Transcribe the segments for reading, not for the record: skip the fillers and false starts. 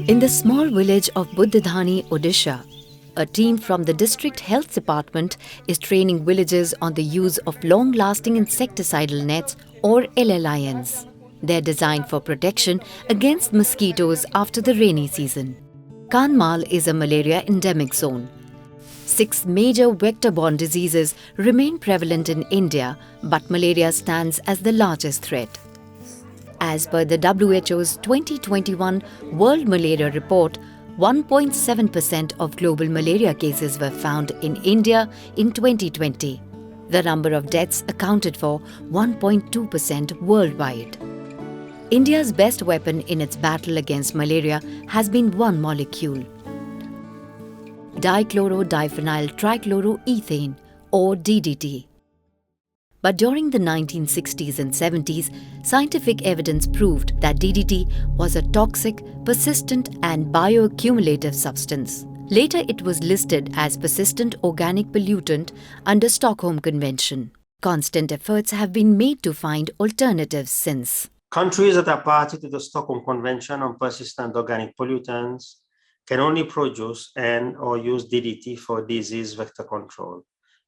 In the small village of Buddhadhani, Odisha, a team from the district health department is training villagers on the use of long-lasting insecticidal nets or LLINs. They're designed for protection against mosquitoes after the rainy season. Kanmal is a malaria endemic zone. 6 major vector-borne diseases remain prevalent in India, but malaria stands as the largest threat. As per the WHO's 2021 World Malaria Report, 1.7% of global malaria cases were found in India in 2020. The number of deaths accounted for 1.2% worldwide. India's best weapon in its battle against malaria has been one molecule: dichloro-diphenyl trichloroethane or DDT. But during the 1960s and 70s, scientific evidence proved that DDT was a toxic, persistent and bioaccumulative substance. Later it was listed as persistent organic pollutant under Stockholm Convention. Constant efforts have been made to find alternatives since. Countries that are party to the Stockholm Convention on Persistent Organic Pollutants can only produce and/or use DDT for disease vector control,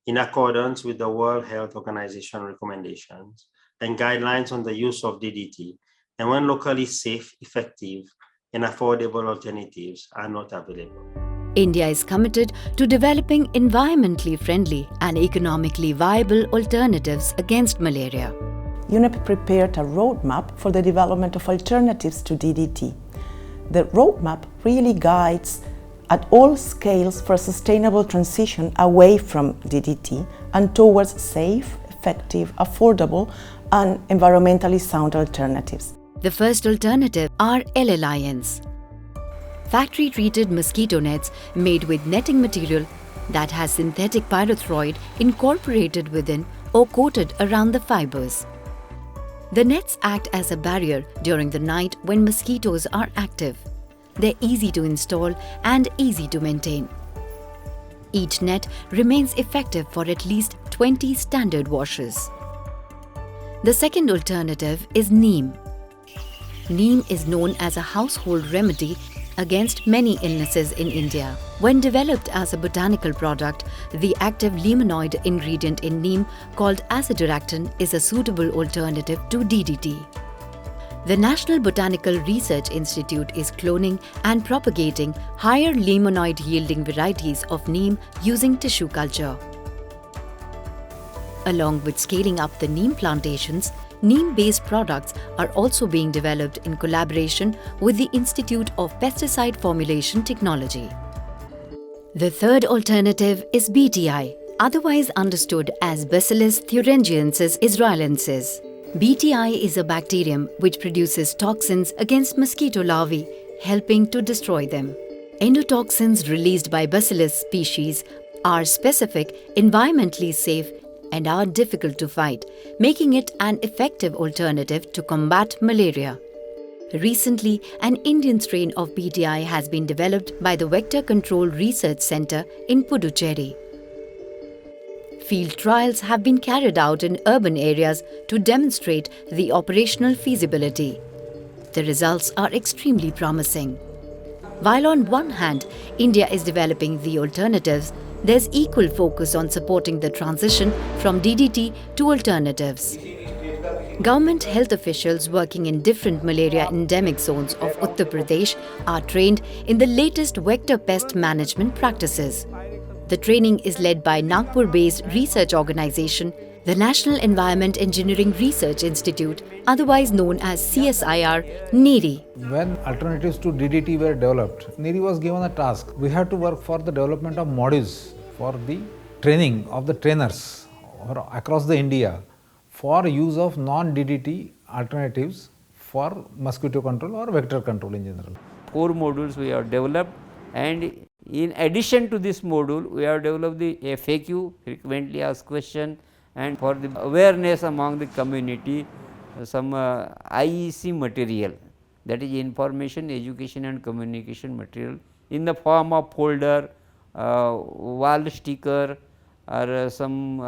in accordance with the World Health Organization recommendations and guidelines on the use of DDT, and when locally safe, effective, and affordable alternatives are not available. India is committed to developing environmentally friendly and economically viable alternatives against malaria. UNEP prepared a roadmap for the development of alternatives to DDT. The roadmap really guides at all scales for a sustainable transition away from DDT and towards safe, effective, affordable and environmentally sound alternatives. The first alternative are LLINs, factory-treated mosquito nets made with netting material that has synthetic pyrethroid incorporated within or coated around the fibers. The nets act as a barrier during the night when mosquitoes are active. They're easy to install and easy to maintain. Each net remains effective for at least 20 standard washes. The second alternative is neem. Neem is known as a household remedy against many illnesses in India. When developed as a botanical product, the active limonoid ingredient in neem called azadirachtin is a suitable alternative to DDT. The National Botanical Research Institute is cloning and propagating higher limonoid-yielding varieties of neem using tissue culture. Along with scaling up the neem plantations, neem-based products are also being developed in collaboration with the Institute of Pesticide Formulation Technology. The third alternative is BTI, otherwise understood as Bacillus thuringiensis israelensis. BTI is a bacterium which produces toxins against mosquito larvae, helping to destroy them. Endotoxins released by Bacillus species are specific, environmentally safe, and are difficult to fight, making it an effective alternative to combat malaria. Recently, an Indian strain of BTI has been developed by the Vector Control Research Center in Puducherry. Field trials have been carried out in urban areas to demonstrate the operational feasibility. The results are extremely promising. While on one hand, India is developing the alternatives, there's equal focus on supporting the transition from DDT to alternatives. Government health officials working in different malaria endemic zones of Uttar Pradesh are trained in the latest vector pest management practices. The training is led by Nagpur-based research organization, the National Environment Engineering Research Institute, otherwise known as CSIR, NERI. When alternatives to DDT were developed, NERI was given a task. We had to work for the development of modules for the training of the trainers across the India for use of non-DDT alternatives for mosquito control or vector control in general. 4 modules we have developed, and in addition to this module, we have developed the FAQ, frequently asked question, and for the awareness among the community, some IEC material, that is information, education and communication material in the form of folder, wall sticker or some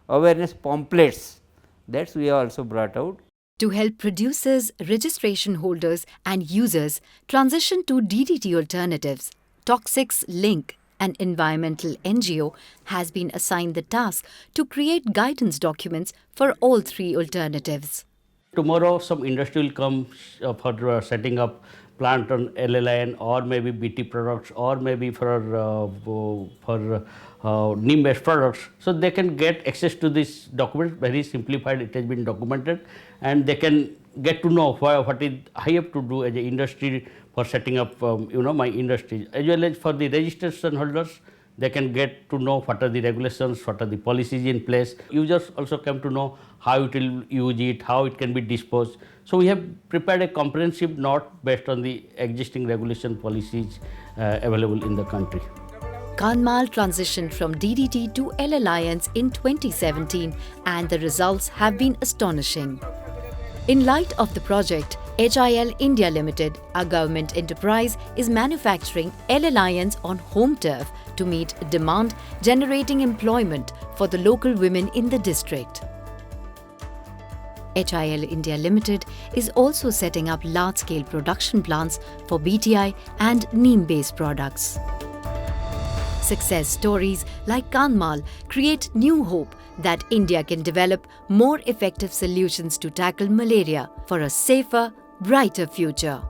awareness pamphlets, that we have also brought out. to help producers, registration holders, and users transition to DDT alternatives, Toxics Link, an environmental NGO, has been assigned the task to create guidance documents for all three alternatives. Tomorrow, some industry will come for setting up plant on LLIN or maybe BT products or maybe for neem-based products. So they can get access to this document, very simplified, it has been documented, and they can get to know what is I have to do as an industry for setting up my industry, as well as for the registration holders. They can get to know what are the regulations, what are the policies in place. Users also come to know how it will use it, how it can be disposed. So we have prepared a comprehensive note based on the existing regulation policies available in the country. Kanmal transitioned from DDT to L-Alliance in 2017 and the results have been astonishing. In light of the project, HIL India Limited, a government enterprise, is manufacturing L-Alliance on home turf to meet demand, generating employment for the local women in the district. HIL India Limited is also setting up large-scale production plants for BTI and neem-based products. Success stories like Kanmal create new hope that India can develop more effective solutions to tackle malaria for a safer, brighter future.